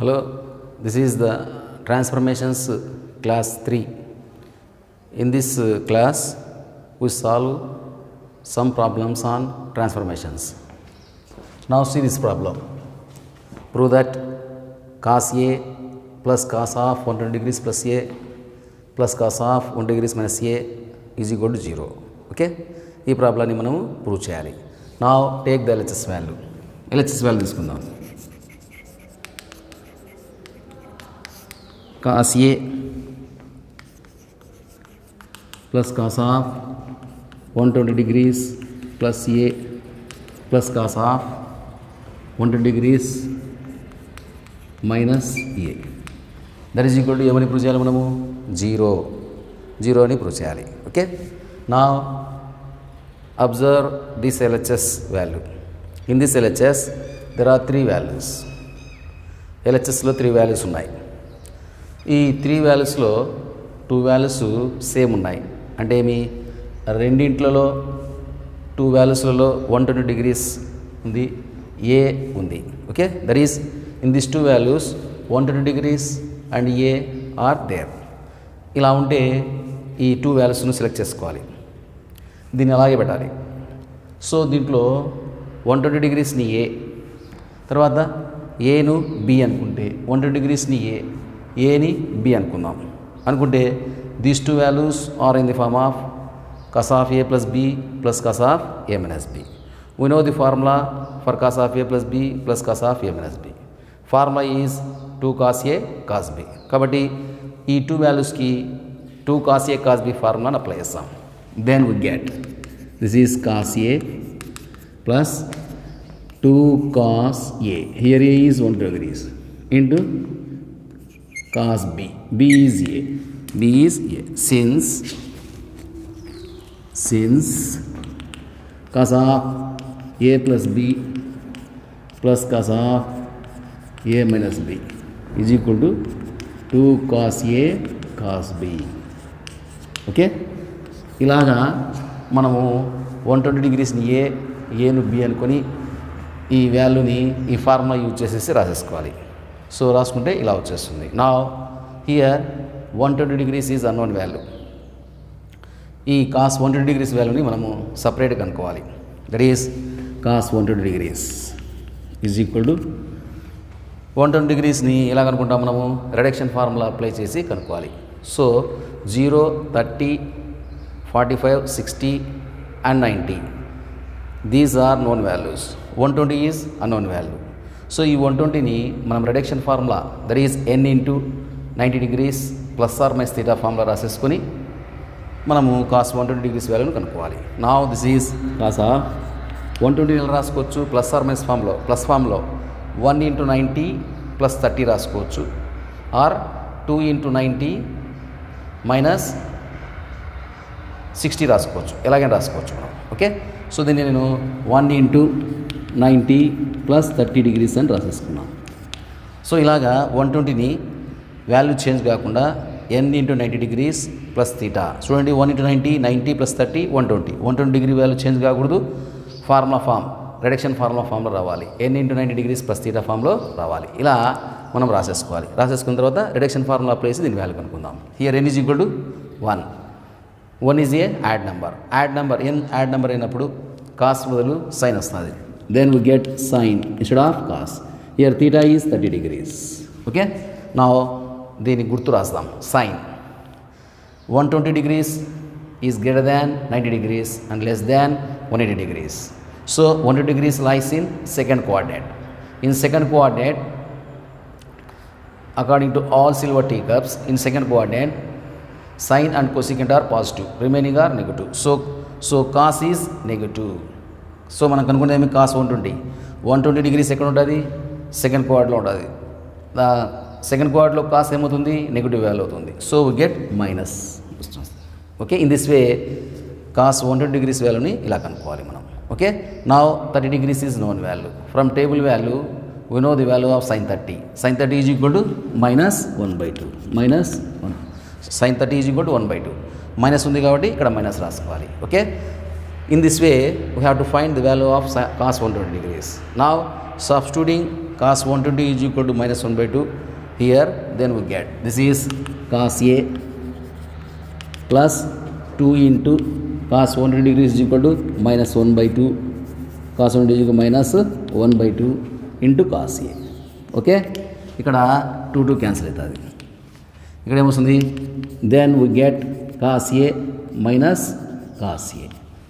Hello, this is the transformations class 3. In this class, we solve some problems on transformations. Now see this problem. Prove that cos A plus cos of 120 degrees plus A plus cos of 1 degrees minus A is equal to 0. Okay? ఈ ప్రాబ్లాన్ని మనం prove చేయాలి. Now take the LHS value. LHS value తీసుకుందాం. cos A plus cos of 120 degrees plus A plus cos of 120 degrees minus A. That is equal to ఏమని prove చేయాలి మనము? 0 అని prove చేయాలి. Okay, now observe this LHS value. In this LHS there are 3 values. LHSలో 3 values ఉన్నాయి. ఈ 3 valuesలో 2 values same ఉన్నాయి. అంటే ఏమి, రెండింట్లలో 2 valuesలలో 120 degrees ఉంది, A ఉంది. Okay, that is in this 2 values 120 degrees and A are there. ఇలా ఉంటే ఈ 2 valuesను సెలెక్ట్ చేసుకోవాలి. దీన్ని అలాగే పెట్టాలి. సో దీంట్లో 120 degreesని A, తర్వాత ఏను B అనుకుంటే 120 degreesని ఏని B అనుకుందాం. అనుకుంటే these 2 values are in the form of cos of A plus B plus cos of A minus B. We know the formula for cos of A plus B plus cos of A minus B. Formula is 2 cos A cos B. కాబట్టి ఈ 2 valuesకి 2 cos A cos B ఫార్ములాను apply చేస్తాం. Then we get this is cos A plus 2 cos A. Here A is 120 degrees into cos B. B is A. B is A. Since cos of A plus B plus cos of A minus B is equal to 2 cos A cos B. Okay, ఇలాగా మనము 120 degreesని ఏను B అనుకొని ఈ వాల్యూని ఈ formula use చేసేసి రాసేసుకోవాలి. So రాసుకుంటే ఇలా వచ్చేస్తుంది. నా here 120 degrees is unknown value. ఈ కాస్ 120 degrees వాల్యూని మనము సపరేట్గా కనుక్కోవాలి. That is cos 120 degrees is equal to 120 degreesని ఎలా కనుక్కుంటాం మనము? రిడక్షన్ ఫార్ములా అప్లై చేసి కనుక్కోవాలి. So 0, 30, 45, 60 and 90 these are known values. 120 is unknown value. So ఈ 120ని మనం reduction formula that is n into 90 degrees plus or minus theta formula రాసేసుకొని మనము cos 120 degrees వాల్యూని కనుక్కోవాలి. Now this is cos of 120 ఎలా రాసుకోవచ్చు? ప్లస్ ఆర్ మైనస్ ఫార్ములో, ప్లస్ ఫార్ములో 1 ఇంటూ 90 ప్లస్ 30 రాసుకోవచ్చు, ఆర్ 2 ఇంటూ 90 మైనస్ 60 రాసుకోవచ్చు. ఎలాగైనా రాసుకోవచ్చు మనం. ఓకే, సో దీన్ని నేను 1 ఇంటూ 90 ప్లస్ 30 degrees అని రాసేసుకున్నాం. సో ఇలాగా 120ని వాల్యూ చేంజ్ కాకుండా n into 90 degrees plus theta. చూడండి, 1 into 90 plus 30 120 degree value change కాకూడదు. ఫార్ములా ఫామ్, రిడక్షన్ ఫార్ములా ఫామ్లో రావాలి. n into 90 degrees plus theta ఫామ్లో రావాలి. ఇలా మనం రాసేసుకోవాలి. రాసేసుకున్న తర్వాత రిడక్షన్ ఫార్ములా అప్లై చేసి దీని వాల్యూ కనుక్కుందాం. Here n is equal to 1 is a odd number. n odd number అయినప్పుడు కాస్ బదులు సైన్ వస్తుంది. Then we get sine instead of cos. Here theta is 30 degrees. Okay, నా దీన్ని గుర్తు రాస్తాం. Sine 120 degrees is greater than 90 degrees and less than 180 degrees. So 120 degrees lies in second coordinate. In second coordinate, according to all silver teacups, in second coordinate sine and cosecant are positive, remaining are negative. So cos is negative. So మనం కనుక్కునేది cos 120 degrees ఎక్కడ ఉంటుంది? Second క్వాడ్లో ఉంటుంది. Second క్వాడ్లో cos ఏమవుతుంది? Negative value అవుతుంది. So we get minus. Okay, in this way cos 120 degrees వాల్యూని ఇలా కనుక్కోవాలి మనం. Okay, now 30 degrees is known value. From table value we know the value of sin 30. Sin 30 is equal to minus 1/2. Minus 1. Sin 30 is equal to 1/2. Minus ఉంది కాబట్టి ఇక్కడ minus రాసుకోవాలి. Okay, in this way we have to find the value of cos 120 degrees. Now substituting cos 120 is equal to minus 1 by 2 here, then we get this is cos A plus 2 into cos 120 degrees is equal to minus 1 by 2 cos 120 is equal to minus 1 by 2 into cos A. Okay, ఇక్కడ 2 cancel అవుతుంది. ఇక్కడ ఏమొస్తుంది, then we get cos A minus cos A.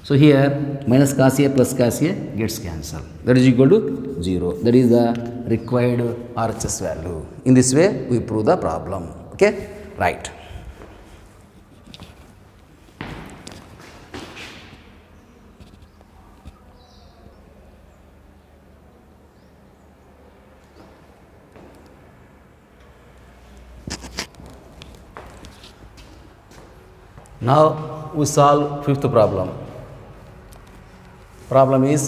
So here minus cos A plus cos A gets cancelled. That is equal to 0. That is the required RHS value. In this way we prove the problem. Okay, right. Now we solve fifth problem. Problem is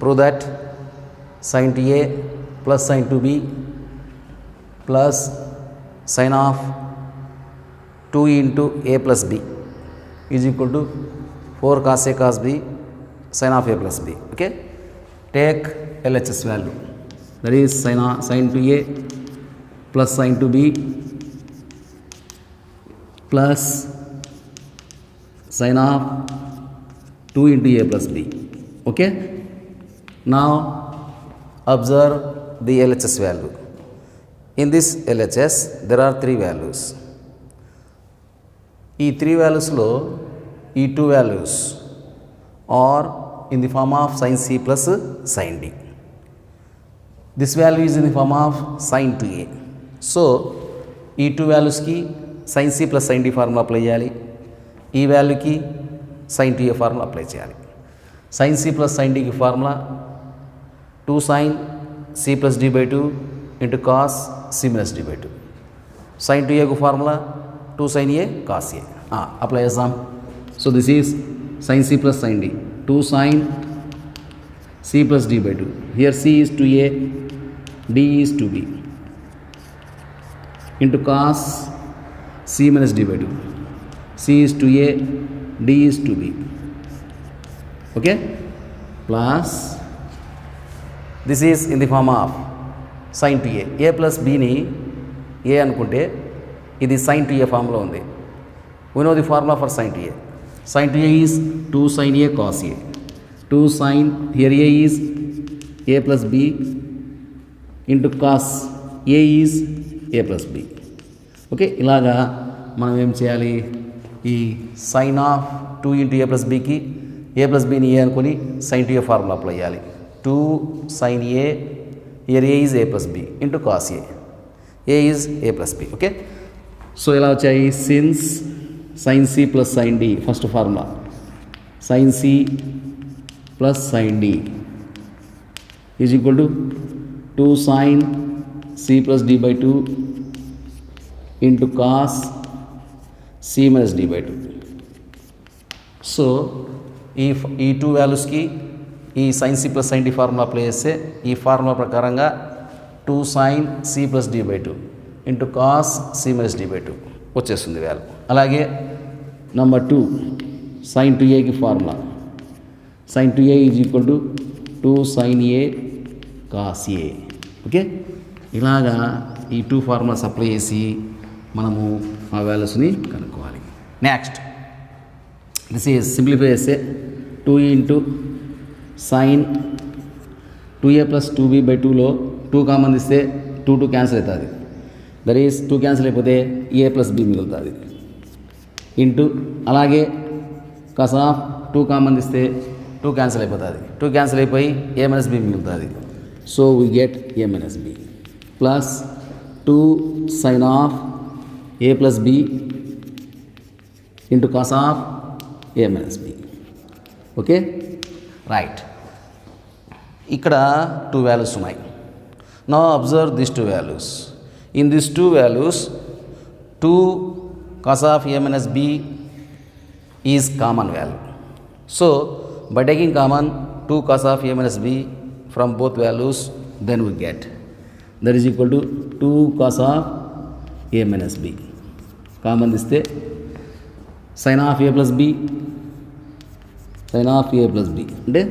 prove that sin A plus sin 2b plus sin of 2 into a plus b is equal to 4 cos a cos b sin of a plus b. Okay, take LHS value, that is sin 2a plus sin 2b plus sin of 2 into a plus b. Okay, now observe the LHS value. In this LHS there are 3 values. ఈ 3 valuesలో ఈ 2 values are in the form of sin c plus sin d. This value is in the form of sin 2a. So ఈ 2 valuesకి sin c plus sin d formula apply చేయాలి, ఈ వాల్యూకి sin 2a formula apply చేయాలి. sin c plus sin d కి formula 2 sin c plus d by 2 into cos c minus d by 2. sin 2a కు formula 2 sin a cos a. Apply చేద్దాం. So this is sin c plus sin d, 2 sin c plus d by 2. Here c is 2a, d is 2b into cos c minus d by 2. c is 2a, d is 2b. Okay, plus this is in the form of sin 2a. a plus b ని a అనుకుంటే ఇది sin 2a formula ఉంది. We know the formula for sin 2a. sin 2a is 2 sin a cos a. 2 sin, here a is a plus b into cos a is a plus b. Okay, ఇలాగా మనం ఏం చేయాలి, ఈ sin of 2 into a plus బీకి a plus బీని ఏ అనుకొని sin 2a formula apply చేయాలి. 2 sin a, here a is a plus b into cos a is a plus b. Okay, so ఇలా వచ్చాయి since sin c plus sin d. First formula sin c plus sin d is equal to 2 sin c plus d by 2 into cos c minus d by 2. So ఈ 2 వాల్యూస్కి ఈ sin c plus sin d formula apply చేస్తే ఈ formula ప్రకారంగా 2 sin c plus d by 2 into cos c minus d by 2 వచ్చేస్తుంది value. అలాగే number 2 sin 2aకి formula sin 2a is equal to 2 sin a cos a. Okay, ఇలాగా ఈ 2 formulas apply చేసి మనము ఆ వాల్యూస్ని కనుక్కోవాలి. నెక్స్ట్ దిస్ ఈజ్ సింప్లిఫై చేస్తే 2 into sin 2a plus 2b by 2లో 2 కామన్ ఇస్తే 2 క్యాన్సిల్ అవుతుంది. దట్ ఈస్ 2 క్యాన్సిల్ అయిపోతే a ప్లస్ b మిగులుతుంది ఇంటూ, అలాగే కాస్ ఆఫ్ 2 కామన్ ఇస్తే 2 క్యాన్సిల్ అయిపోతుంది. 2 క్యాన్సిల్ అయిపోయి a మైనస్ b మిగులుతుంది. So we get a minus b plus 2 sin of a plus b into cos of a minus b. Okay, right. ఇక్కడ 2 values ఉన్నాయి. Now observe this 2 values. In this 2 values 2 cos of a minus b is common value. So by taking common 2 cos of a minus b from both values, then we get that is equal to 2 cos of a minus b. Common ఇస్తే sin of a plus b, sin of a plus b అంటే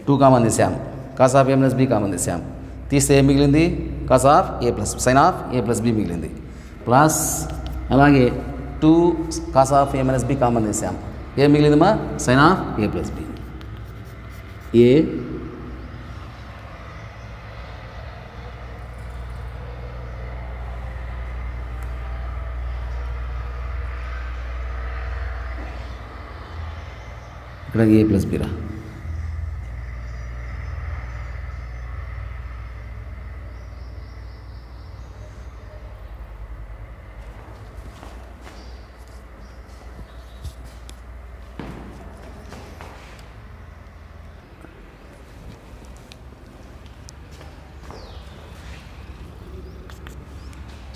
2 common తీసాము, cos of a minus b common తీసాము. తీస్తే ఏం మిగిలింది cos of a plus sine of a plus b మిగిలింది plus అలాగే 2 cos of a minus b common తీసాం. ఏం మిగిలిందమ్మా? Sine of a plus b. A ఇక్కడ ఏ ప్లస్ బిరా.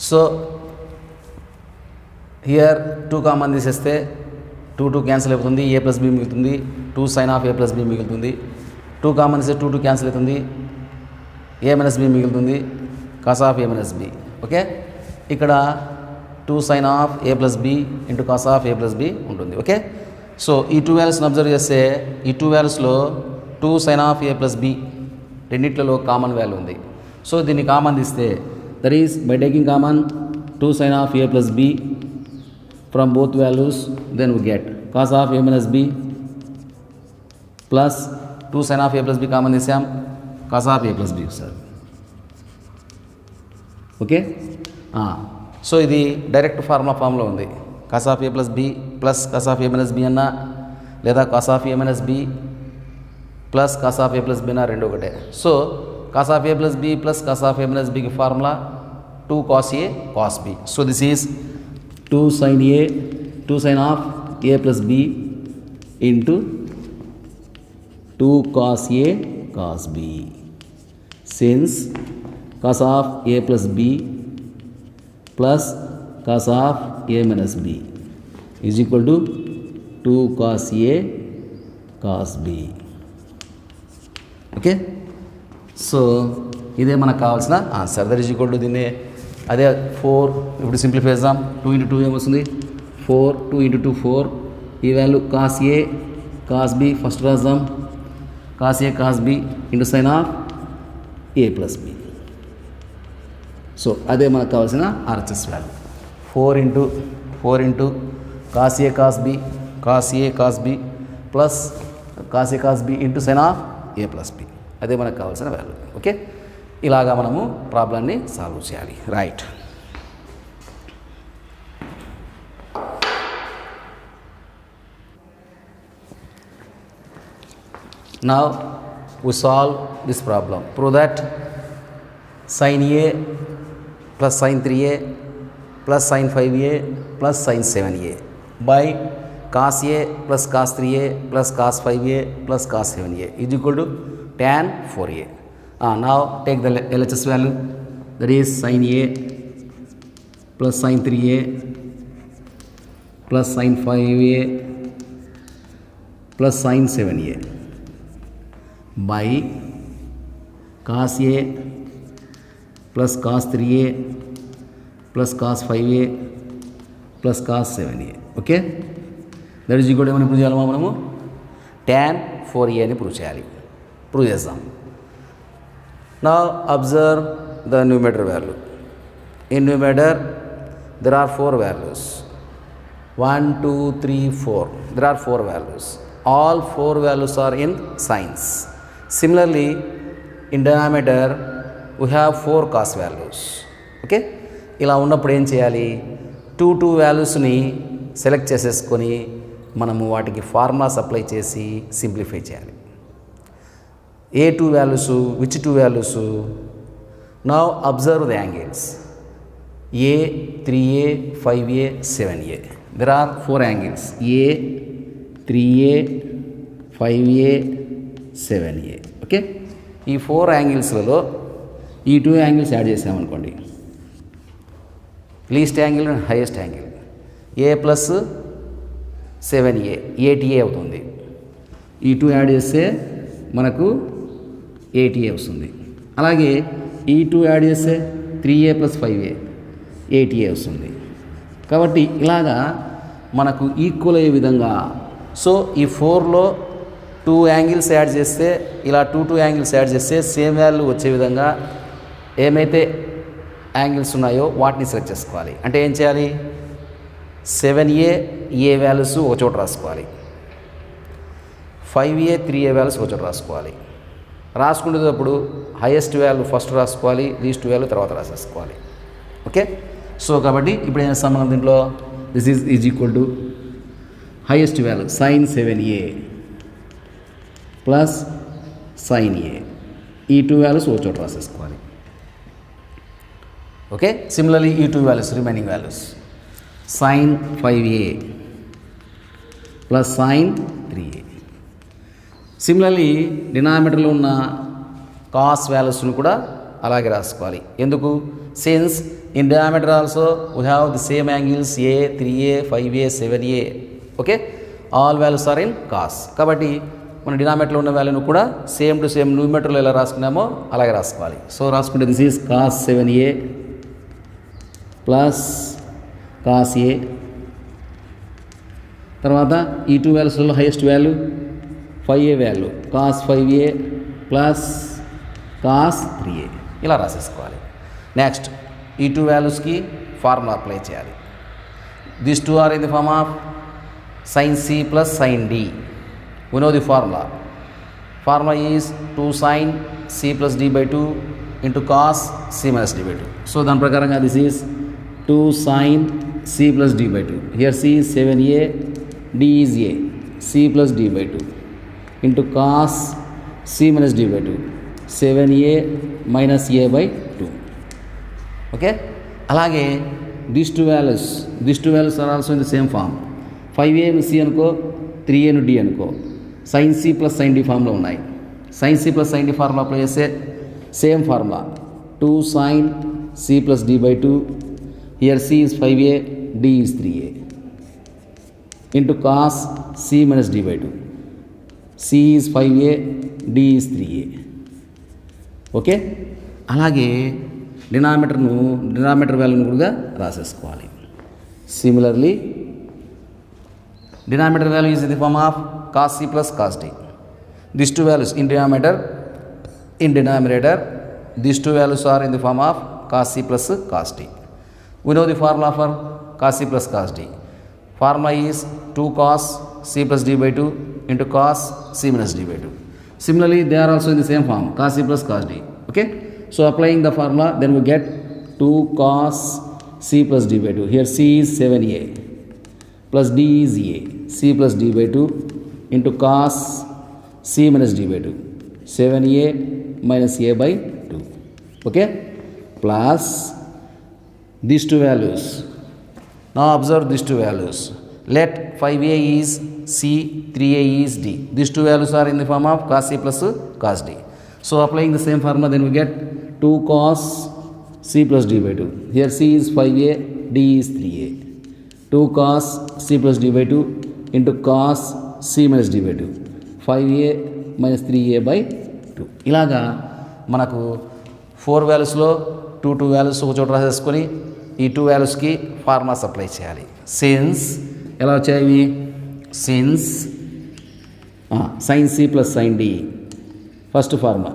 సో హియర్ 2 కామన్ తీసేస్తే 2 క్యాన్సిల్ అవుతుంది, ఏ ప్లస్ బి మిగులుతుంది, 2 sine of a plus b మిగులుతుంది. 2 కామన్ తీస్తే 2 క్యాన్సిల్ అవుతుంది, ఏ మైనస్ బి మిగులుతుంది, cos of a minus b. Okay, ఇక్కడ 2 sine of a plus b into cos of a plus b ఉంటుంది. Okay, so ఈ 2 వాల్యూస్ని observe చేస్తే ఈ 2 వాల్యూస్లో 2 sine of a plus b రెండిట్లలో కామన్ వాల్యూ ఉంది. సో దీన్ని కామన్ తీస్తే that is by taking common 2 sin of a plus b from both values, then we get cos of a minus b plus 2 sin of a plus b common తీసాం, cos of a plus b sir. Okay, so ఇది direct formula ఉంది. cos of a plus b plus cos of a minus b అన్నా లేదా cos of a minus b plus cos of a plus b అన్నా రెండు ఒకటే. So cos of a plus b plus cos of a minus b की formula 2 cos a cos b. So this is 2 sin a 2 sin of a plus b into 2 cos a cos b. Since cos of a plus b plus cos of a minus b is equal to 2 cos a cos b. Okay, so ఇదే మనకు కావాల్సిన answer. That is equal to దీన్ని అదే 4 ఇప్పుడు simplify చేద్దాం. 2 into 2 ఏమొస్తుంది? 4. 2 into 2 4. ఈ value cos a cos b first రాద్దాం. Cos a cos b into sine of a plus b. So అదే మనకు కావాల్సిన RHS value. 4 into cos a cos b plus cos a cos b into sine of a plus b. అదే మనకు కావాల్సిన value. Okay, ఇలాగా మనము ప్రాబ్లమ్ని solve చేయాలి. Right, now we solve this problem. Prove that sin a plus sin 3a plus sin 5a plus sin 7a by cos a plus cos 3a plus cos 5a plus cos 7a is equal to tan 4a. Now take the LHS value, that is sin a plus sin 3a plus sin 5a plus sin 7a by cos a plus cos 3a plus cos 5a plus cos 7a. Okay, that is equal to ఏమని prove చేయాలమ్మా మనము? tan 4a అని prove చేయాలి. Prove చేద్దాం. Now observe the numerator value. In numerator there are 4 values. 1, 2, 3, 4. There are 4 values. All 4 values are in signs. Similarly, in denominator we have 4 cos values. Okay, ఇలా ఉన్నప్పుడు ఏం చేయాలి? 2 వాల్యూస్ని సెలెక్ట్ చేసేసుకొని మనము వాటికి ఫార్ములాస్ అప్లై చేసి సింప్లిఫై చేయాలి. ఏ 2 values, which 2 values? Now observe the angles. A, 3a, 5a, 7a. There are 4 angles. A, 3a, 5a, 7a. Okay, ఈ 4 యాంగిల్స్లలో ఈ 2 యాంగిల్స్ యాడ్ చేసామనుకోండి, least angle and highest angle. A plus 7a 8a అవుతుంది. ఈ 2 add చేస్తే మనకు 8a వస్తుంది. అలాగే ఈ 2 యాడ్ చేస్తే 3a ప్లస్ 5a 8a వస్తుంది. కాబట్టి ఇలాగా మనకు ఈక్వల్ అయ్యే విధంగా, సో ఈ 4లో 2 యాంగిల్స్ యాడ్ చేస్తే ఇలా 2 యాంగిల్స్ యాడ్ చేస్తే సేమ్ వాల్యూ వచ్చే విధంగా ఏమైతే యాంగిల్స్ ఉన్నాయో వాటిని సెలెక్ట్ చేసుకోవాలి. అంటే ఏం చేయాలి, 7A ఏ వాల్యూస్ ఒక చోట రాసుకోవాలి, 5A 3A వాల్యూస్ ఒక చోట రాసుకోవాలి. రాసుకునేటప్పుడు హైయెస్ట్ వాల్యూ ఫస్ట్ రాసుకోవాలి, లీస్ట్ వాల్యూ తర్వాత రాసేసుకోవాలి. ఓకే. సో కాబట్టి ఇప్పుడు ఏం చేస్తాం మనం దీంట్లో, this is equal to highest value sin 7A plus sin A, ఈ 2 వాల్యూస్ ఒక చోట రాసేసుకోవాలి. ఓకే. సిమిలర్లీ ఈ 2 values remaining values sin 5A plus sin 3A. Similarly డినామినేటర్లో ఉన్న కాస్ వాల్యూస్ను కూడా అలాగే రాసుకోవాలి. ఎందుకు, since in denominator also we have the same angles A 3A 5A 7A. Okay, all values are in cos. కాబట్టి మన డినామినేటర్లో ఉన్న వాల్యూను కూడా సేమ్ టు సేమ్ న్యూమినేటర్లో ఎలా రాసుకున్నామో అలాగే రాసుకోవాలి. సో రాసుకుంటే this is cos 7A plus cos A. తర్వాత ఈ 2 వాల్యూస్లో highest value 5A value cos 5A plus cos 3A ఇలా రాసేసుకోవాలి. నెక్స్ట్ ఈ 2 వాల్యూస్కి ఫార్ములా అప్లై చేయాలి. These 2 are in the form of sin C plus sin D. We know the formula. Formula is 2 sin C plus D by 2 into cos C minus D by 2. So దాని ప్రకారంగా this is 2 sin C plus D by 2. Here C is 7A, D is A, C plus D by 2 into cos C minus D by 2, 7A minus A by 2. Okay. అలాగే these two values are also in the same form. 5A ను C అనుకో, 3A ను D అనుకో, sin C plus sin D formula ఉన్నాయి. sin C plus sin D formula apply చేస్తే same formula 2 sin C plus D by 2, here C is 5A, D is 3A into cos C minus D by 2, C is 5A, D is 3A. ఓకే. అలాగే denominator వాల్యూను కూడా రాసేసుకోవాలి. Similarly denominator value is in the form of cos C plus cos D. These 2 values in denominator, these 2 values are in the form of cos C plus cos D. We know the formula for cos C plus cos D. Formula is 2 cos C plus D by 2 into cos C minus D by 2. Similarly, they are also in the same form, cos C plus cos D. Okay. So applying the formula, then we get 2 cos C plus D by 2. Here C is 7A plus D is A, C plus D by 2 into cos C minus D by 2, 7A minus A by 2. Okay, plus these 2 values. Now observe these 2 values. Let 5A is C, 3A is D. These 2 values are in the form of cos C plus cos D. So applying the same formula, then we get 2 cos C plus D by 2. Here C is 5A, D is 3A. 2 cos C plus D by 2 into cos C minus D by 2, 5A minus 3A by 2. ఇలాగా మనకు 4 వాల్యూస్లో 2 values ఒక చోట రాసేసుకొని ఈ 2 వాల్యూస్కి formulas apply చేయాలి. Since ఎలా వచ్చాయి, since sin C plus sin D, first formula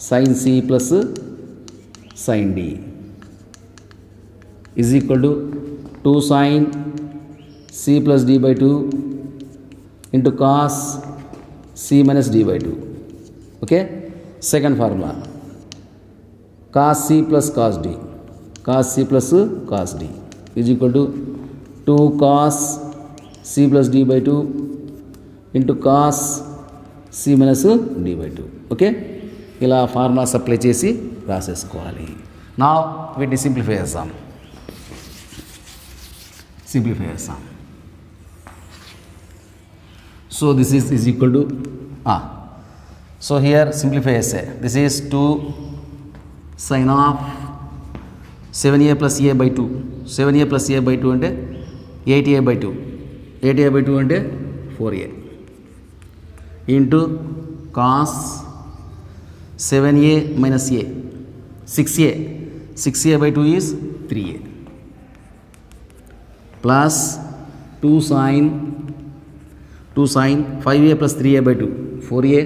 sin C plus sin D is equal to 2 sin C plus D by 2 into cos C minus D by 2. Okay. Second formula cos C plus cos D, cos C plus cos D is equal to 2 cos C plus D by 2 into cos C minus D by 2. Okay. ఇలా formulas apply చేసి రాసేసుకోవాలి. నా వీటిని simplify చేస్తాం. So this is equal to so here simplify essay. This is 2 sin of 7A plus A by 2. 7A plus A by 2 అంటే 8A by 2. 8A by 2 అంటే 4A into cos 7A minus A 6A. 6A by 2 is 3A plus 2 sin 5A plus 3A by 2 4A,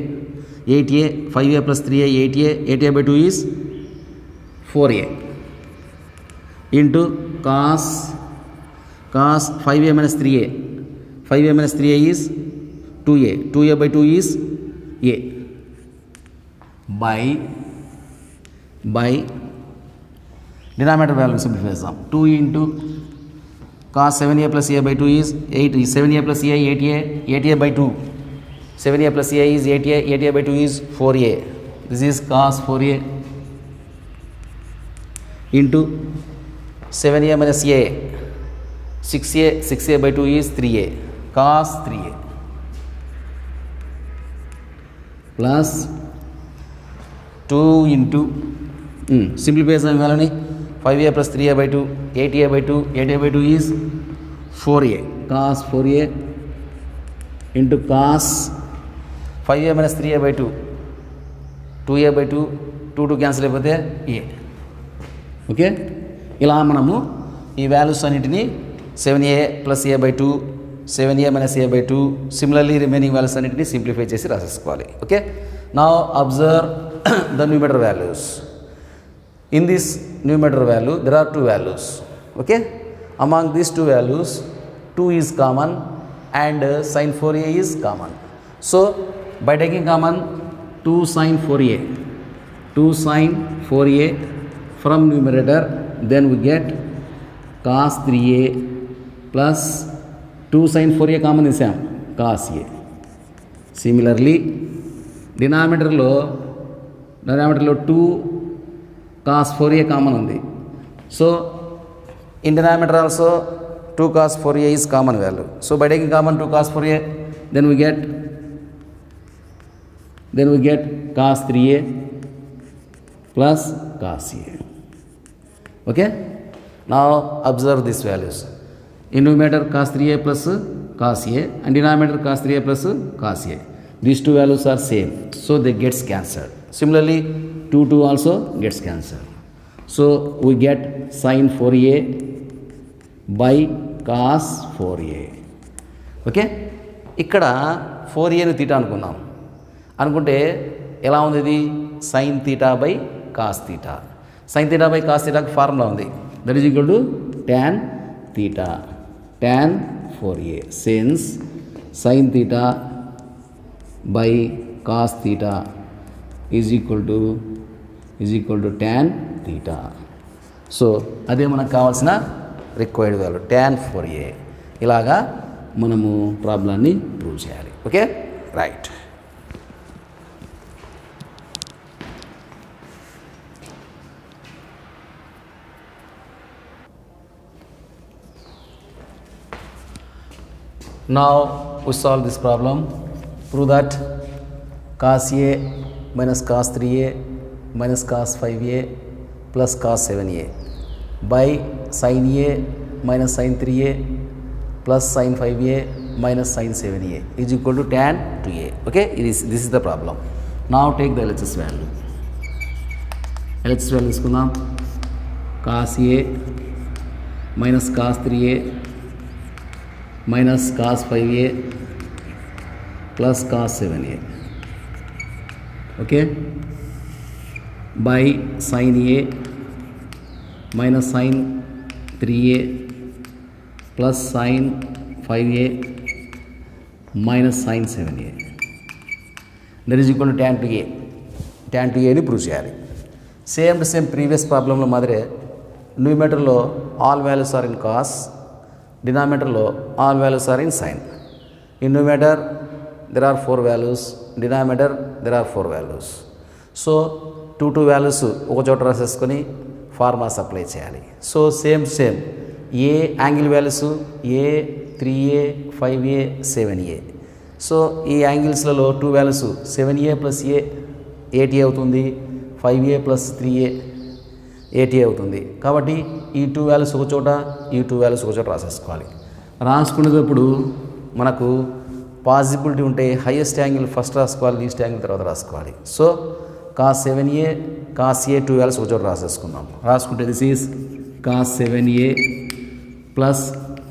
8A, 5A plus 3A 8A, 8A by 2 is 4a into cos 5a minus 3a. 5a minus 3a is 2a. 2a by 2 is a. By denominator value simplify చేద్దాం. 2 into cos 7a plus a by 2 is 8. 7a plus a 8a. 8a by 2. 7a plus a is 8a. 8a by 2 is 4a. This is cos 4a into 7a minus a. 6a. 6a by 2 is 3a. Cos 3a plus 2 into simplify చేద్దాం ఇవాళని 5a plus 3a by 2, 8a by 2, 8a by 2 is 4a. Cos 4a into cos 5a minus 3a by 2, 2a by 2, 2 cancel అయిపోతే a. Okay, ఇలా మనము ఈ values అన్నిటినీ 7a plus a by 2, 7a minus a by 2, similarly remaining values అన్నిటినీ simplify చేసి రాసేసుకోవాలి. Okay, now observe the numerator values. In this numerator value, there are two values. Okay, among these two values, 2 is common and sin 4a is common. So, by taking common 2 sin 4a, 2 sin 4a from numerator, then we get cos 3a plus 2 sin 4a common is same, cos a. Similarly, denominator lo 2 cos 4a common ఉంది. So in denominator also 2 cos 4a is common value. So by taking common 2 cos 4a, then we get cos 3a plus cos a. Okay, now observe these values. In numerator cos 3a plus cos a and denominator cos 3a plus cos a. These two values are same, so they gets cancelled. Similarly, 2 also gets cancelled. So we get sin 4a by cos 4a. Okay, ఇక్కడ 4aను theta అనుకుంటే ఎలా ఉంది ఇది? sin theta by cos theta. sin theta by cos తీటాకి formula ఉంది, that is equal to tan theta tan 4a. Since sin theta by cos theta is equal to tan theta. So అదే మనకు కావాల్సిన required value tan 4a. ఇలాగా మనము ప్రాబ్లాన్ని prove చేయాలి. Okay, right. Now we solve this problem. Prove that cos a minus cos 3a minus cos 5a plus cos 7a by sin a minus sin 3a plus sin 5a minus sin 7a is equal to tan 2a. Okay, this is the problem. Now take the LHS value. LHS value తీసుకుందాం. cos a minus cos 3a minus cos 5a plus cos 7a. Okay, by sin a minus sin 3a plus sin 5a minus sin 7a, that is equal to tan 2a. tan 2a ని prove చేయాలి. Same previous ప్రాబ్లంలో మాదిరే న్యూమరేటర్లో all values are in cos, డినామినేటర్లో all values are in sine. In numerator there are 4 values, denominator there are 4 values. So 2 values ఒక చోట రాసేసుకొని formulas apply చేయాలి. So same a angle values a 3a 5a 7a. So ఈ యాంగిల్స్లలో 2 values 7a plus a 8a అవుతుంది, 5a plus 3a 8a అవుతుంది. కాబట్టి ఈ 2 values ఒక చోట, ఈ 2 values ఒక చోట రాసేసుకోవాలి. రాసుకునేటప్పుడు మనకు పాసిబిలిటీ ఉంటే హైయెస్ట్ యాంగిల్ ఫస్ట్ రాసుకోవాలి, లీస్ట్ యాంగిల్ తర్వాత రాసుకోవాలి. So cos 7a cos a 2 values ఒక చోట రాసేసుకుందాం. రాసుకుంటే this is cos 7a plus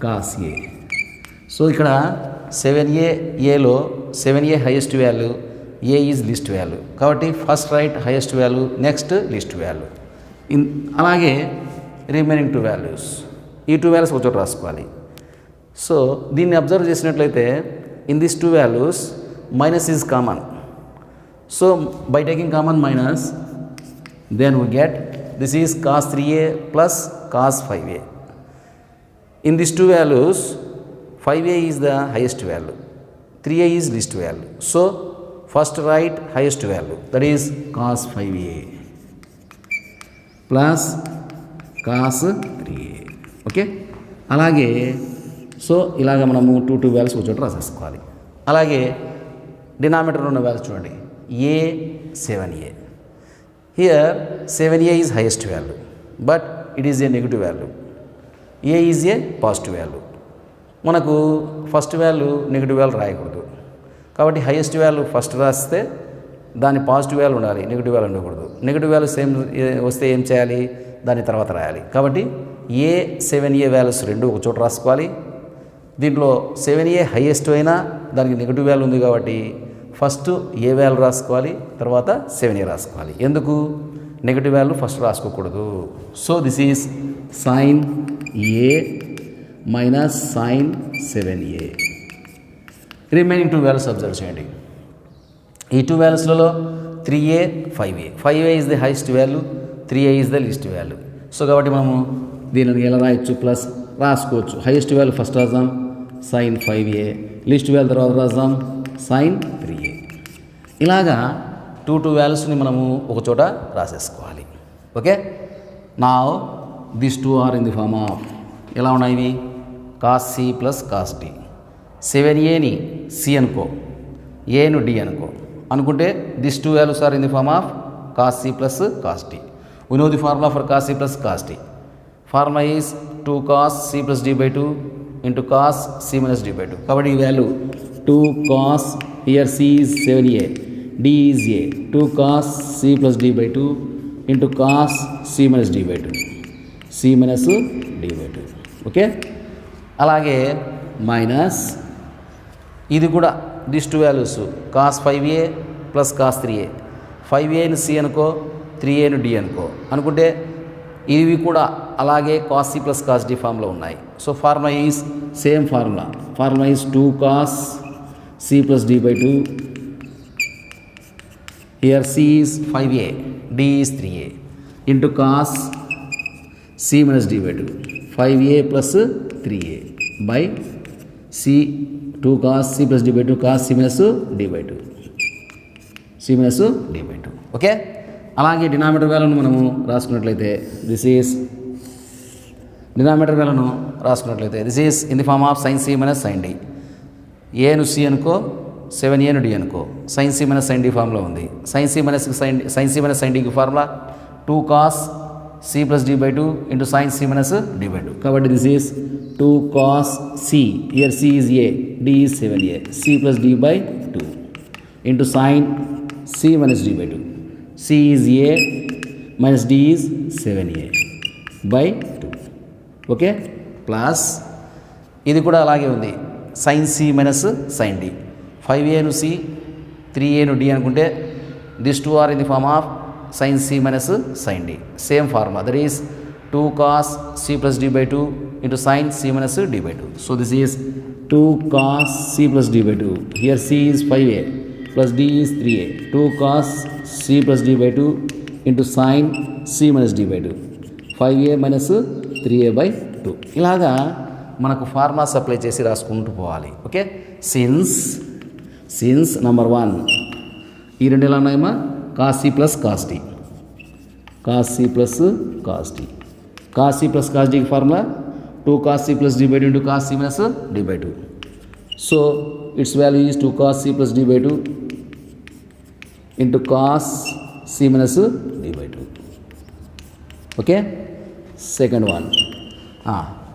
cos a. So ఇక్కడ 7aలో 7a highest value, a is least value. కాబట్టి first write highest value, next least value. అలాగే రిమైనింగ్ 2 వాల్యూస్, ఈ 2 వాల్యూస్ ఒక చోట రాసుకోవాలి. సో దీన్ని అబ్జర్వ్ చేసినట్లయితే in this 2 values minus is common. So by taking common minus, then we get this is cos 3a plus cos 5a. In these 2 values 5a is the highest value, 3a is least value. So first write highest value, that is cos 5a plus cos 3a. ఓకే, అలాగే so ఇలాగ మనము 2 values ఒక చోట రాసేసుకోవాలి. అలాగే denominator ఉన్న values చూడండి, a 7a. Here 7a is highest value, but it is a negative value. a is a positive value. మనకు ఫస్ట్ వాల్యూ నెగిటివ్ వాల్యూ రాయకూడదు, కాబట్టి హైయెస్ట్ వాల్యూ ఫస్ట్ రాస్తే దాని పాజిటివ్ వాల్యూ ఉండాలి, నెగిటివ్ వాల్యూ ఉండకూడదు. Negative value same వస్తే ఏం చేయాలి, దాని తర్వాత రాయాలి. కాబట్టి a 7a వాల్యూస్ రెండు ఒక చోట రాసుకోవాలి. దీంట్లో 7a హైయెస్ట్ అయినా దానికి నెగిటివ్ వాల్యూ ఉంది కాబట్టి ఫస్ట్ ఏ వాల్యూ రాసుకోవాలి, తర్వాత 7a రాసుకోవాలి. ఎందుకు నెగిటివ్ వాల్యూ ఫస్ట్ రాసుకోకూడదు. So this is sine a minus sine 7a. Remaining 2 values observe చేయండి. ఈ 2 వాల్యూస్లలో 3a 5a. 5a is the highest value, 3a is the least value. So కాబట్టి మనము దీనిని ఎలా రాయొచ్చు, ప్లస్ రాసుకోవచ్చు. హైయెస్ట్ వాల్యూ ఫస్ట్ రాద్దాం సైన్ 5a, లీస్ట్ వాల్యూ తర్వాత రాద్దాం సైన్ 3a. ఇలాగా 2 వాల్యూస్ని మనము ఒక చోట రాసేసుకోవాలి. Okay, now this 2 are in the form of ఎలా ఉన్నాయి ఇవి, cos c plus cos d. 7aని సి అనుకో, ఏను డి అనుకుంటే this 2 values are in the form of cos c plus cos d. We know the formula for cos c plus cos d. Formula is 2 cos c plus d by 2 into cos c minus d by 2. కాబట్టి ఈ value 2 cos, here c is 7a, d is a, 2 cos c plus d by 2 into cos c minus d by 2, c minus d by 2. Okay, అలాగే minus ఇది కూడా this 2 values cos 5a plus cos 3a. 5aను c అనుకో, 3aను d అనుకుంటే ఇవి కూడా అలాగే cos c plus cos d formula ఉన్నాయి. So formula is same formula is 2 cos c plus d by 2. Here c is 5a, d is 3a into cos c minus d by 2, 5a plus 3a by c 2 cos c plus d by 2 cos c minus d by 2, c minus d by 2. Okay, అలాగే denominator వాల్యూను మనము రాసుకున్నట్లయితే this is denominator వాల్యూను రాసుకున్నట్లయితే this is in the form of sine c minus sine d. ఏను c అనుకో, 7aను d అనుకో, sine c minus sine d formula ఉంది. సైన్ సి మైనస్ సైన్ డికి formula 2 cos c plus d by 2 into sin c minus d by 2. కాబట్టి this is 2 cos c, here c is a, d is 7a, c plus d by 2 into sin c minus d by 2. c is a minus d is 7a by 2. Okay, plus ఇది కూడా అలాగే ఉంది sin c minus sin d. 5aను c, 3aను d అనుకుంటే this 2 are in the form of sin c minus sin d. Same formula, that is 2 cos c plus d by 2 into sin c minus d by 2. So this is 2 cos c plus d by 2. Here c is 5a plus d is 3a. 2 cos c plus d by 2 into sin c minus d by 2. 5a minus 3a by 2. ఇలాగా మనకు formula apply చేసి రాసుకుంటూ పోవాలి. Okay, since number 1 ఈ రెండు ఎలా ఉన్నాయమ్మా, cos c plus cos d, cos c plus cos d. cos c plus cos d की formula 2 cos c plus d by 2 into cos c minus d by 2. So its value is 2 cos c plus d by 2 into cos c minus d by 2. Okay, second one,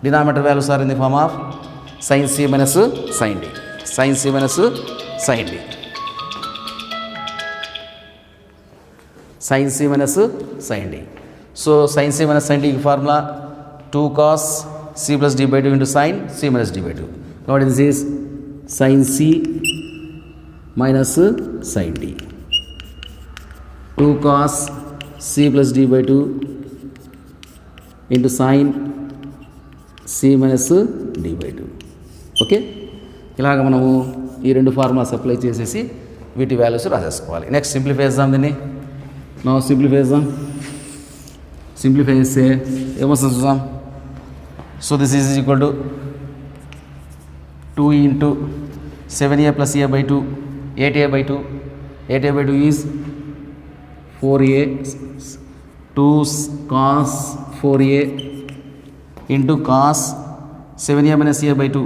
denominator values are in the form of sin c minus sin d, sin c minus sin d, sin c minus sin d. So sin c minus sin d की formula 2 cos c plus d by 2 into sin c minus d by 2. Now this is sin c minus sin d. 2 cos c plus d by 2 into sine c minus d by two. Okay, ఇలాగ మనము ఈ రెండు formulas apply చేసేసి వీటి values రాసేసుకోవాలి. Next simplify చేద్దాం దీన్ని. నా simplify చేద్దాం. సింప్లిఫై చేస్తే ఏమొస్తుంది చూద్దాం. So this is equal to 2 into 7a plus a by 2, 8a by 2. 8a by 2 is 4a, 2 cos 4a into cos 7a minus a by 2,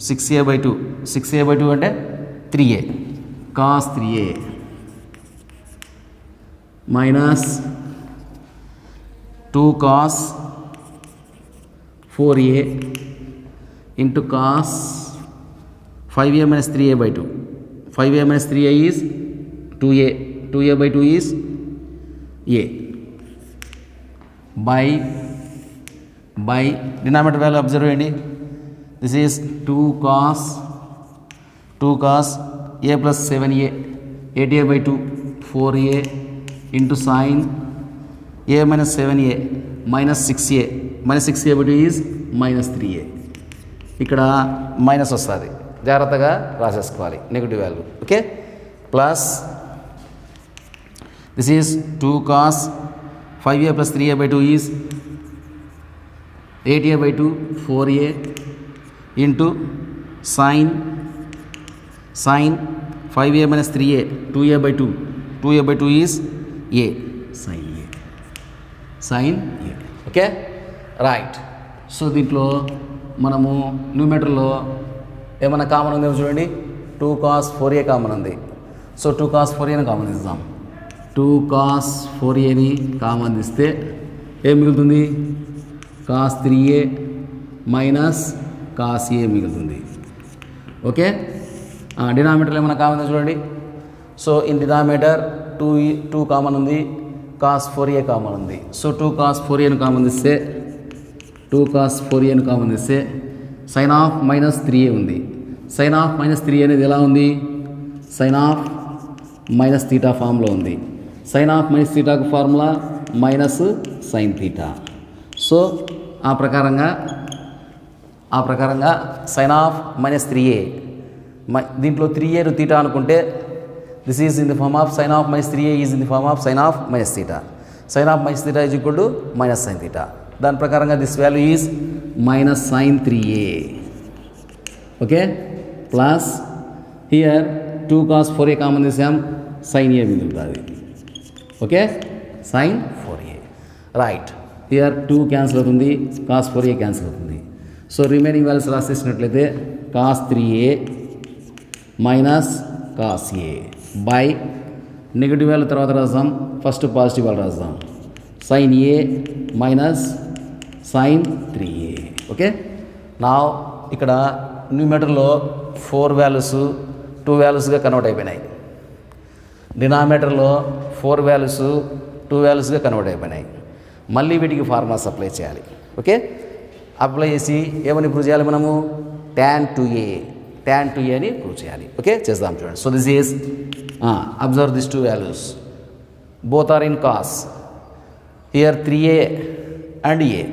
6a by 2. 6a by 2 అంటే 3a, cos 3a minus 2 cos 4a into cos 5a minus 3a by 2. 5a minus 3a is 2a. 2a by 2 is a. By denominator value observe చేయండి. This is 2 cos a plus 7a, 8a by 2, 4a into sin a minus 7a minus 6a. Minus 6a by 2 is minus 3a. ఇక్కడ minus వస్తుంది, జాగ్రత్తగా రాసేసుకోవాలి negative value. Okay, plus this is 2 cos 5a plus 3a by 2 is 8a by 2, 4a into sin 5a minus 3a, 2a by 2. 2a by 2 is a, sin a. Okay, right. So దీంట్లో మనము న్యూమీటర్లో ఏమైనా common ఉందేమో చూడండి. 2 cos 4a common ఉంది. So 2 cos 4aని common ఇస్తాం. 2 cos 4aని common ఇస్తే ఏం మిగులుతుంది? cos 3a minus cos a మిగులుతుంది. ఓకే, డినామినేటర్లో ఏమైనా కామన్ ఉందో చూడండి. సో ఇన్ డినామినేటర్ 2 కామన్ ఉంది, cos 4a కామన్ ఉంది. సో 2 cos 4aని కామన్ ఇస్తే 2 cos 4aని కామన్ ఇస్తే సైన్ ఆఫ్ మైనస్ 3a ఉంది. సైన్ ఆఫ్ మైనస్ 3a అనేది ఎలా ఉంది? సైన్ ఆఫ్ మైనస్ తీటా ఫామ్లో ఉంది. సైన్ ఆఫ్ మైనస్ తీటాకు formula minus sine theta. So ఆ ప్రకారంగా సైన్ ఆఫ్ మైనస్ 3a, దీంట్లో 3a తీటా అనుకుంటే this is in the form of sine of minus 3a is in the form of sine of minus theta. Sine of minus theta is equal to minus sine theta. దాని ప్రకారంగా this value is minus sine 3a. Okay, plus here 2 cos 4a common తీసాం, sine a మిగులుతుంది. Okay, sine 4a. Right, here 2 cancel అవుతుంది, cos 4a cancel అవుతుంది. So remaining values రాసేసినట్లయితే cos 3a minus cos a by negative value తర్వాత రాద్దాం, first positive value రాద్దాం. Sine a minus sine 3a. Okay, నా ఇక్కడ న్యూమీటర్లో 4 values 2 వాల్యూస్గా convert అయిపోయినాయి. డినామినేటర్లో 4 values 2 వాల్యూస్గా convert అయిపోయినాయి. మళ్ళీ వీటికి ఫార్ములాస్ అప్లై చేయాలి. ఓకే, అప్లై చేసి ఏమని ప్రూవ్ చేయాలి మనము? tan 2a అని ప్రూవ్ చేయాలి. ఓకే, చేద్దాం చూడండి. So this is observe this 2 values, both are in cos. Here 3a and a.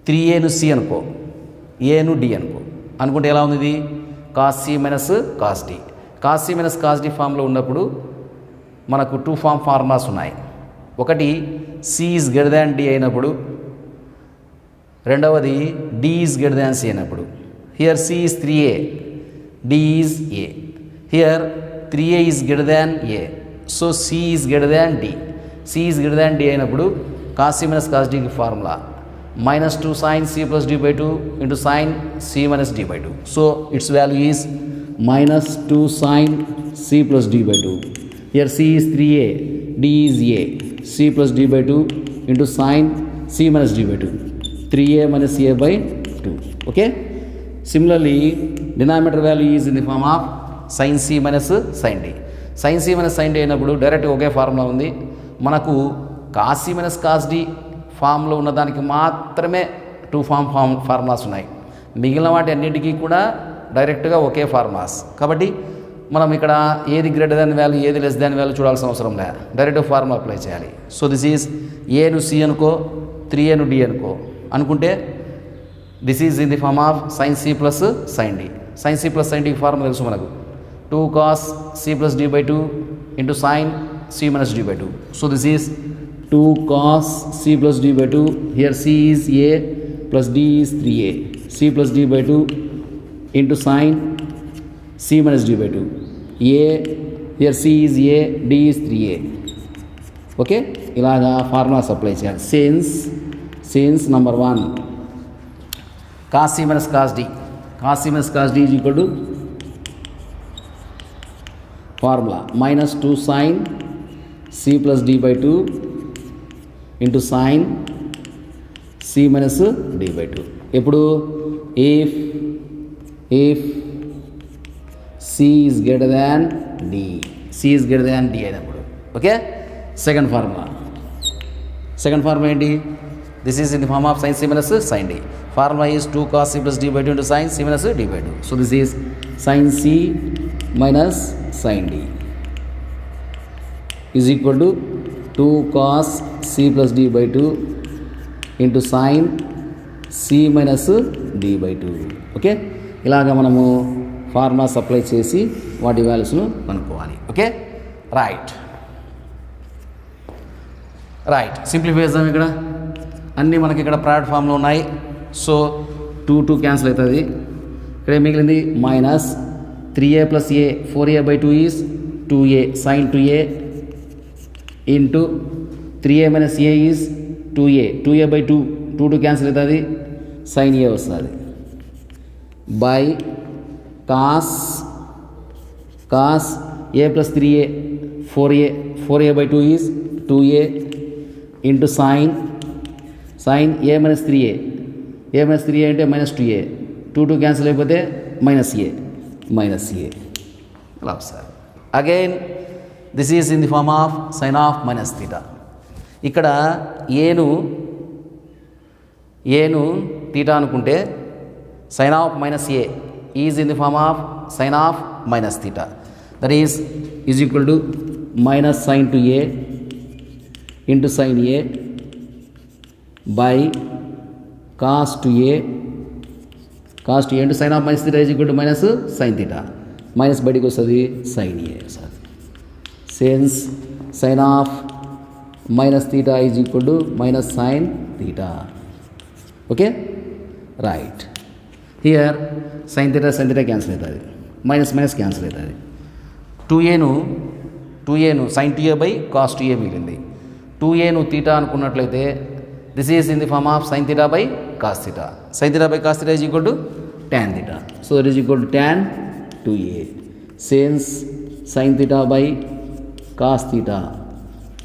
3aను c అనుకో, aను d అనుకుంటే ఎలా ఉంది ఇది? cos c minus cos d. cos c minus cos d ఫామ్లో ఉన్నప్పుడు మనకు 2 ఫార్ములాస్ ఉన్నాయి. ఒకటి c is greater than d అయినప్పుడు, రెండవది d is greater than c అయినప్పుడు. Here c is 3a, d is a. Here 3a is greater than a, so c is greater than d. c is greater than d అయినప్పుడు cos c minus cos d కి formula minus 2 sin c plus d by 2 into sin c minus d by 2. So its value is minus 2 sin c plus d by 2. Here c is 3a, d is a, c plus d by 2 into sin c minus d by 2. 3a minus a by 2. Okay. Similarly, denominator value is in the form of sin c minus sin d. Sin c minus sin d అయినప్పుడు direct ఒకే formula ఉంది మనకు. cos c minus cos d ఫామ్లో ఉన్నదానికి మాత్రమే 2 formulas ఉన్నాయి. మిగిలిన వాటి అన్నిటికీ కూడా డైరెక్ట్గా ఒకే ఫార్ములాస్. కాబట్టి మనం ఇక్కడ ఏది గ్రేటర్ దాన్ వాల్యూ, ఏది లెస్ దాన్ వాల్యూ చూడాల్సిన అవసరం లేదు, డైరెక్ట్ ఫార్ములా అప్లై చేయాలి. సో దిస్ ఈజ్ ఏను సి అనుకో, 3a ను d అనుకుంటే this is in the form of sin c plus sin d. sin c plus sin d formula తెలుసు మనకు, 2 cos c plus d by 2 into sin c minus d by 2. So this is 2 cos c plus d by 2. Here c is a plus d is 3a. c plus d by 2 into sin c minus d by 2. a here c is a, d is 3a. Okay, ఇలాగా formulas apply చేయాలి. Since number 1 cos c minus cos d. cos c minus cos d is equal to formula minus 2 sin c plus d by 2 into sin c minus d by 2. ఇప్పుడు if c is greater than d, c is greater than d అయినప్పుడు. Okay, second formula ఏంటి? This is in the form of sin c minus sin d. Formula is 2 cos c plus d by 2 into sin c minus d by 2. So this is sin c minus sin d is equal to 2 cos c plus d by 2 into sin c minus d by 2. Okay, ఇలాగ మనము formulas apply చేసి వాటి వాల్యూస్ను కనుక్కోవాలి. Okay, right simplify చేద్దాం. ఇక్కడ అన్నీ మనకి ఇక్కడ ప్రోడక్ట్ ఫామ్లో ఉన్నాయి. సో 2 క్యాన్సిల్ అవుతుంది. ఇక్కడ మిగిలింది minus 3a plus a, 4a by 2 is 2a sin 2a into 3a minus a is 2a by 2 cancel అవుతుంది, sin a వస్తుంది by cos a plus 3a 4a by 2 is 2a into sin a minus 3a. a minus 3a అంటే minus 2a, 2 cancel అయిపోతే minus a అలా sir. Again this is in the form of sine of minus theta. ఇక్కడ ఏను theta అనుకుంటే sine of minus a is in the form of sine of minus theta. That is equal to minus sine two a into sine a by cos to a into sin of minus theta is equal to minus sin theta. Minus బయటికి వస్తుంది sin a sir. Since sin of minus theta is equal to minus sin theta. Okay, right. Here sin theta cancel అవుతుంది, minus cancel అవుతుంది. 2aను sin 2a బై cos 2a మిగిలింది. 2aను theta అనుకున్నట్లయితే this is in the form of sin theta by cos theta. sin theta by cos theta is equal to tan theta. So it is equal to tan 2a. Since sin theta by cos theta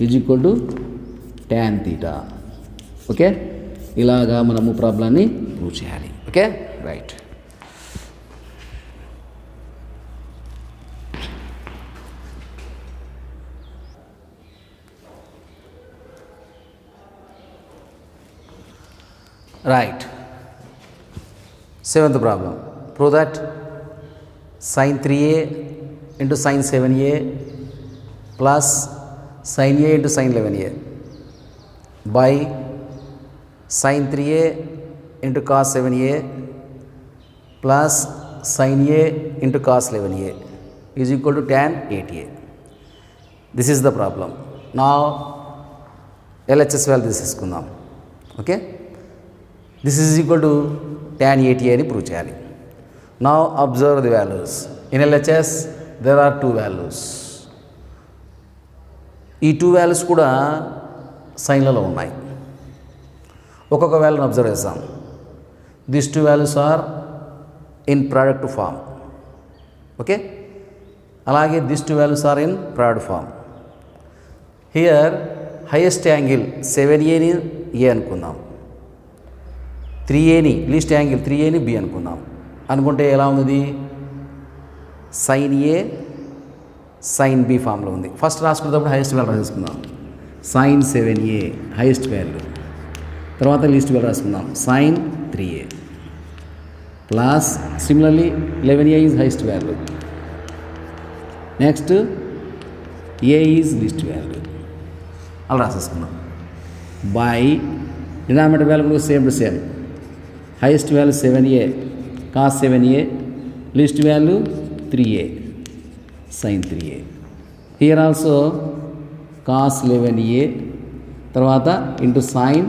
is equal to tan theta. Okay, ఇలాగా మనము ప్రాబ్లాన్ని prove చేయాలి. Okay, right. Right. Seventh problem. Prove that sin 3a into sin 7a plus sin a into sin 11a by sin 3a into cos 7a plus sin a into cos 11a is equal to tan 8a. This is the problem. Now LHS value తీసుకుందాం. Okay, this is equal to tan 8a అని prove చేయాలి. Now observe the values. In LHS there are 2 values. ఈ 2 values కూడా సైన్లలో ఉన్నాయి. ఒక్కొక్క వాల్యూని observe చేస్తాం. This 2 values are in product form. Okay, అలాగే this 2 values are in product form. Here highest angle 7aని ఏ అనుకుందాం, 3aని లీస్ట్ యాంగిల్ 3aని బి అనుకుందాం. అనుకుంటే ఎలా ఉంది? సైన్ ఏ సైన్ బి ఫామ్లో ఉంది. ఫస్ట్ రాసుకునేటప్పుడు హైయెస్ట్ వాల్యూ రాసుకుందాం. sin 7a హైయెస్ట్ వాల్యూ, తర్వాత లీస్ట్ వాల్యూ రాసుకుందాం sin 3a plus similarly 11a is highest value, next a is least value. అలా రాసేసుకుందాం బై డినామినేటర్ వాల్యూ కూడా same to same. Highest value 7a cos 7a, least value 3a sin 3a. Here also cos 11a తర్వాత into sin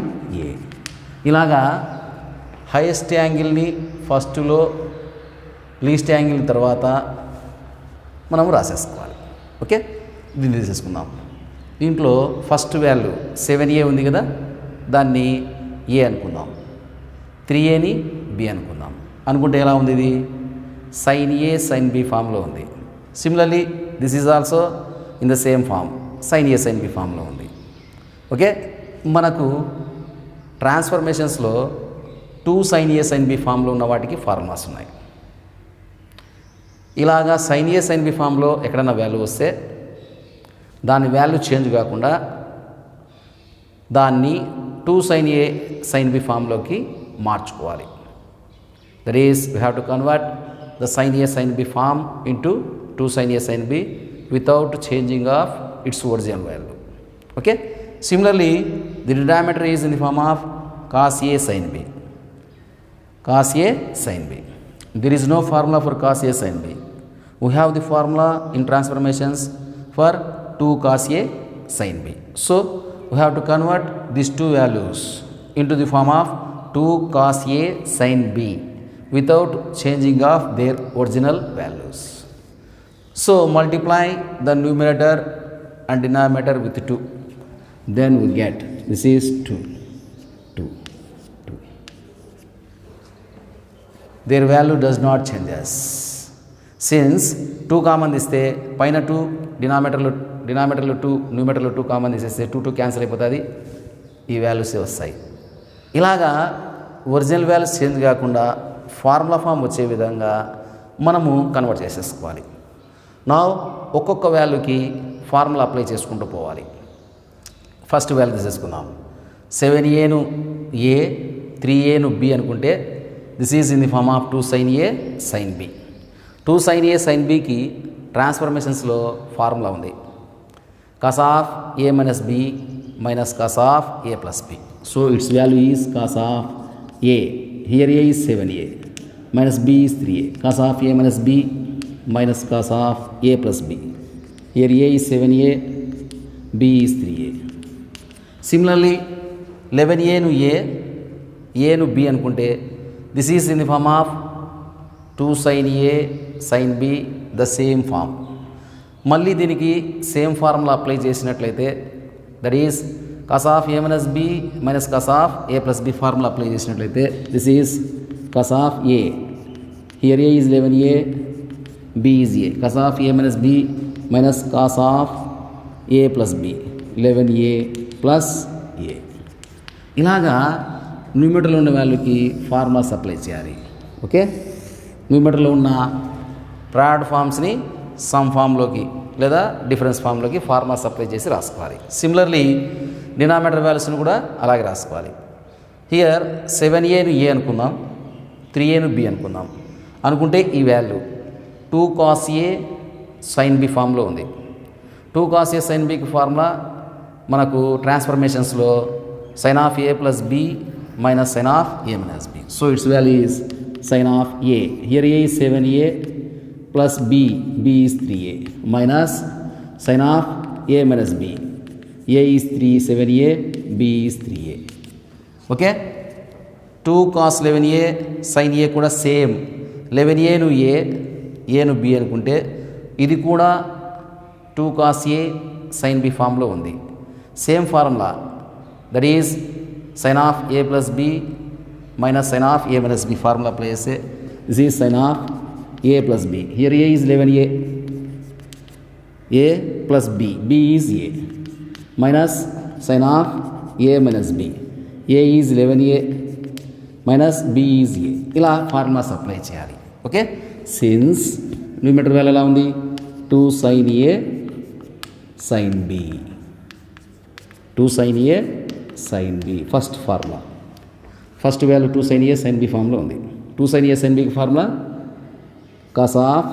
a. ఇలాగా highest యాంగిల్ని ఫస్ట్లో, least angle తర్వాత మనం రాసేసుకోవాలి. Okay, దీన్ని తీసేసుకుందాం. దీంట్లో ఫస్ట్ వాల్యూ 7a ఉంది కదా, దాన్ని a అనుకుందాం, 3aని b అనుకుందాం. అనుకుంటే ఎలా ఉంది? ఇది sin a sin b ఫామ్లో ఉంది. Similarly this is also in the same form, sin a sin b ఫామ్లో ఉంది. ఓకే, మనకు ట్రాన్స్ఫర్మేషన్స్లో 2 sin a sin b ఫామ్లో ఉన్న వాటికి ఫార్ములాస్ ఉన్నాయి. ఇలాగా sin a sin b ఫామ్లో ఎక్కడైనా వాల్యూ వస్తే దాని వాల్యూ చేంజ్ కాకుండా దాన్ని 2 sin a sin b ఫామ్లోకి మార్చుకోవాలి. That is we have to convert the sin a sin b form into 2 sin a sin b without changing of its original value. Okay, similarly the denominator is in the form of cos a sin b, cos a sin b. There is no formula for cos a sin b. We have the formula in transformations for 2 cos a sin b. So we have to convert these two values into the form of 2 cos a sin b without changing of their original values. So multiply the numerator and denominator with 2. Then we get this is 2. Their value does not changes. Since 2 common తీస్తే పైన 2, డినామినేటర్లో 2, న్యూమరేటర్లో 2 common తీసేస్తే 2 cancel అయిపోతుంది, ఈ వాల్యూసే వస్తాయి. ఇలాగా original values change కాకుండా formula form వచ్చే విధంగా మనము కన్వర్ట్ చేసేసుకోవాలి. నా ఒక్కొక్క వాల్యూకి ఫార్ములా అప్లై చేసుకుంటూ పోవాలి. ఫస్ట్ వాల్యూ తీసేసుకుందాం. 7aను a, 3aను b అనుకుంటే this is in the form of 2 sin a sin b. 2 sin a sin bకి ట్రాన్స్ఫర్మేషన్స్లో ఫార్ములా ఉంది, cos of a minus b minus cos of a plus b. So its value is cos of a, here a is 7a minus b is 3a, cos of a minus b minus cos of a plus b. Here a is 7a, b is 3a. Similarly 11aను aను b అనుకుంటే this is in the form of 2 sin a sin b, the same form. మళ్ళీ దీనికి same formula apply చేసినట్లయితే that is cos of a minus b minus cos of a plus b formula apply చేసినట్లయితే this is cos of a, here a is 11a, b is a, cos of a minus b minus cos of a plus b, 11a plus a. ఇలాగా న్యూమరేటర్లో ఉన్న వాల్యూకి formulas apply చేయాలి. Okay, న్యూమరేటర్లో ఉన్న proud ఫామ్స్ని some ఫామ్లోకి లేదా difference ఫామ్లోకి formulas apply చేసి రాసుకోవాలి. Similarly denominator వాల్యూస్ని కూడా అలాగే రాసుకోవాలి. హియర్ 7aను a అనుకుందాం, 3aను b అనుకుందాం. అనుకుంటే ఈ value 2 cos a sin b ఫామ్లో ఉంది. 2 cos a sin bకి ఫార్ములా మనకు ట్రాన్స్ఫర్మేషన్స్లో sin of a plus b minus sin of a minus b. So its value is sin of a, here a is 7a plus b is 3a minus sin of a minus b, a is 7a, b is 3a. Okay, 2 cos 11a sin a కూడా same. 11aను aను b అనుకుంటే ఇది కూడా 2 cos a sin b ఫామ్లో ఉంది. Same formula, that is sin of a plus b minus sin of a minus b formula apply చేస్తే this is sin of a plus b. Here a is 11a, a plus b is a minus sin of a minus b, a is 11a minus b is a. ఇలా formulas apply చేయాలి. Okay, since numerator value ఎలా ఉంది? 2 sin a sin b, 2 sin a sin b. First formula, first value 2 sin a sin b formula ఉంది. 2 sin a sin bకి formula cos of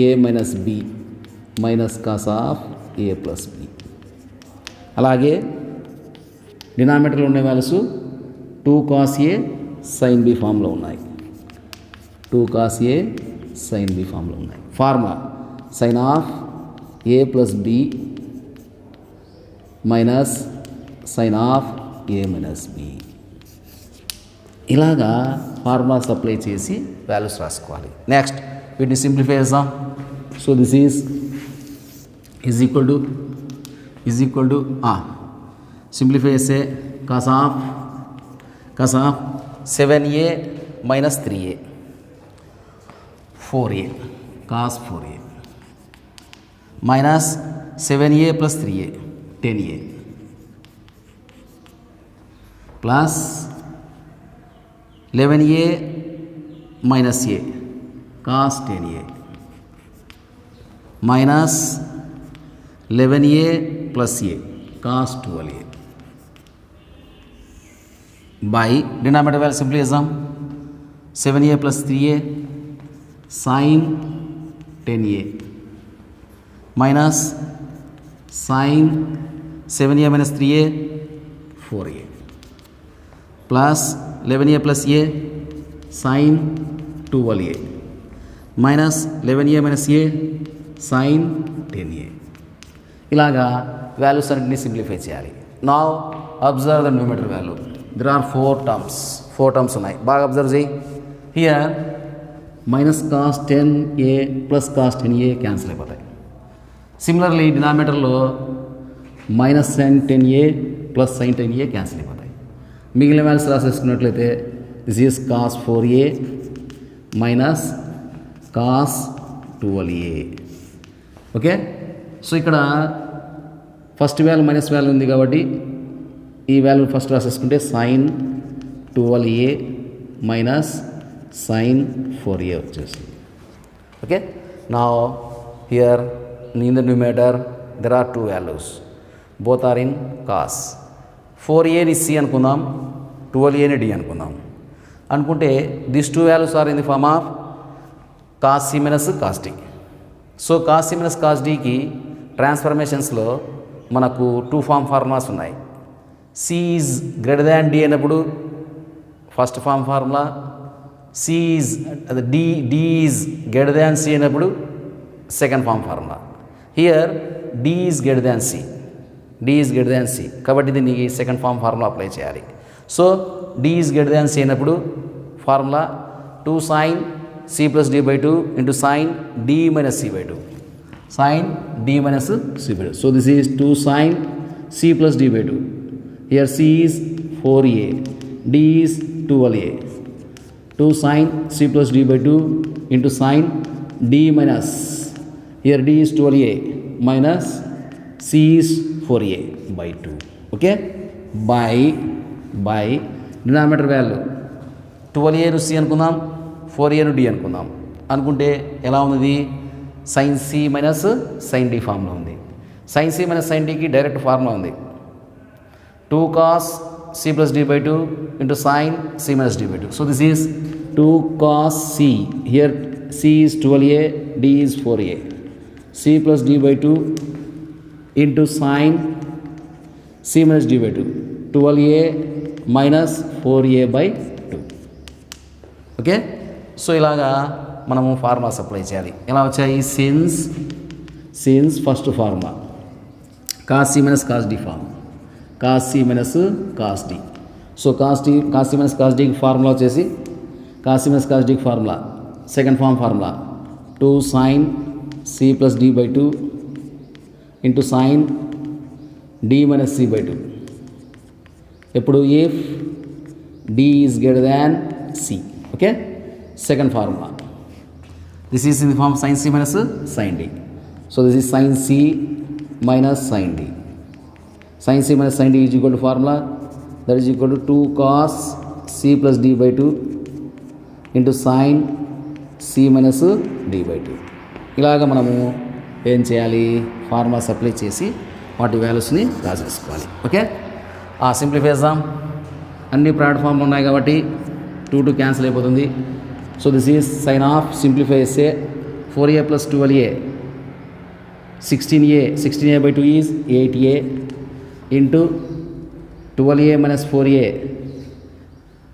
a minus b minus cos of a plus b. అలాగే డినామినేటర్లో ఉండే values two cos a sine b ఫామ్లో ఉన్నాయి. Two cos a sine b ఫామ్లో ఉన్నాయి. Formula sine of a plus b minus sine of a minus b. ఇలాగా formulas apply చేసి values రాసుకోవాలి. నెక్స్ట్ వీటిని సింప్లిఫై చేద్దాం. So this is equal to simplify చేస్తే cos of 7a minus 3a 4a cos 4a minus 7a plus 3a 10a plus 11a minus a cos 10a minus 11a plus a cos 12a by denominator value simply exam 7a plus 3a sin 10a minus sin 7a minus 3a 4a plus 11a plus a sin 12a minus 11a minus a sin 10a. ఇలాగా values అన్నింటినీ simplify చేయాలి. Now observe the numerator value. There are 4 terms ఉన్నాయి. బాగా observe చేయి. Here minus cos 10a plus cos 10a cancel అయిపోతాయి. Similarly డినామినేటర్లో minus sine 10a plus sine 10a cancel అయిపోతాయి. మిగిలిన వాల్యూస్ రాసేసుకున్నట్లయితే this is cos 4a minus cos 12a. Okay, so ఇక్కడ first value minus value ఉంది కాబట్టి ఈ వాల్యూ ఫస్ట్ రాసేసుకుంటే sine 12a minus sine 4a వచ్చేస్తుంది. ఓకే, నా here in the numerator there are 2 values, both are in cos. 4aని c అనుకుందాం, 12aని డి అనుకుందాం. అనుకుంటే this 2 values are in the form of cos c minus cos d. So cos c minus cos డికి ట్రాన్స్ఫర్మేషన్స్లో మనకు 2 formulas ఉన్నాయి. C is greater than d అయినప్పుడు ఫస్ట్ ఫార్ములా, సి ఈజ్ అదే d is greater than c అయినప్పుడు second formula. Here d is greater than c కాబట్టి దీన్ని second formula apply చేయాలి. So d is greater than c అయినప్పుడు formula 2 sin c plus d by 2 into sin d minus c by 2. Sin d minus c by 2. So this is 2 sin c plus d by 2. Here c is 4a, d is 12a. 2 sin c plus d by 2 into sin d minus, here d is 12a minus c is 4a by 2. Okay, by denominator value 12a ను c అనుకుందాం, 4a ను d అనుకుందాం. అనుకుంటే ఎలా ఉన్నది? Sine c minus sine d formula ఉంది. Sine c minus sine డికి direct formula ఉంది. 2 cos c plus d by 2 into sin c minus d by 2. So this is 2 cos c. Here c is 12a, d is 4a. c plus d by 2 into sin c minus d by 2. 12a minus 4a by 2. Okay, so ఇలాగా మనము formulas apply చేయాలి. ఎలా వచ్చాయి? Since first formula cos c minus cos d form, cos c minus cos d. So cos c minus cos డికి formula వచ్చేసి cos c minus cos డికి formula second formula 2 sin c plus d by 2 into sin d minus c by 2. ఎప్పుడు if d is greater than c. Okay, second formula this is in the form sin c minus sin d. So this is sin c minus sin d. sin c minus sin d is equal to formula that is equal to 2 cos c plus d by 2 into sin c minus d by 2. ఇలాగ మనము ఏం చేయాలి? Formulas apply చేసి వాటి వాల్యూస్ని రాసేసుకోవాలి. Okay, simplify చేద్దాం. అన్ని ప్లాట్ఫామ్లు ఉన్నాయి కాబట్టి 2 క్యాన్సిల్ అయిపోతుంది. So this is sine of simplify చేస్తే 4a plus 12a 16a by 2 is 8a into 12a minus 4a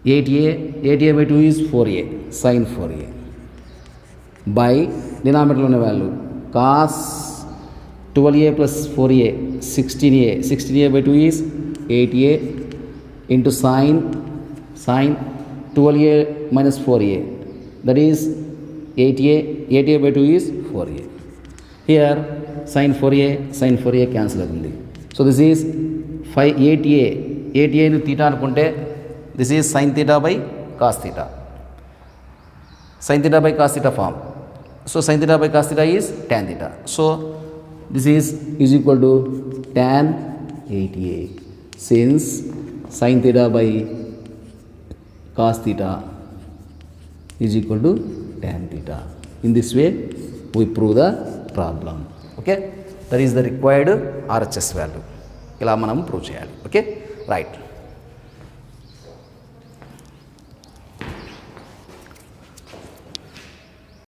8a by 2 is 4a, sin 4a, by denominator ఉన్న value cos 12a plus 4a, 16a, 16a by 2 is 8a into sin 12a minus 4a, that is 8a by 2 is 4a. Here sin 4a cancel అవుతుంది. So this is 8a ని theta అనుకుంటే this is sin theta by cos theta. Sin theta by cos theta form. So sin theta by cos theta is tan theta. So this is equal to tan 8a, since sin theta by cos theta is equal to tan theta. In this way we prove the problem. Okay, that is the required RHS value. ఇలా మనం prove చేయాలి. Okay, right.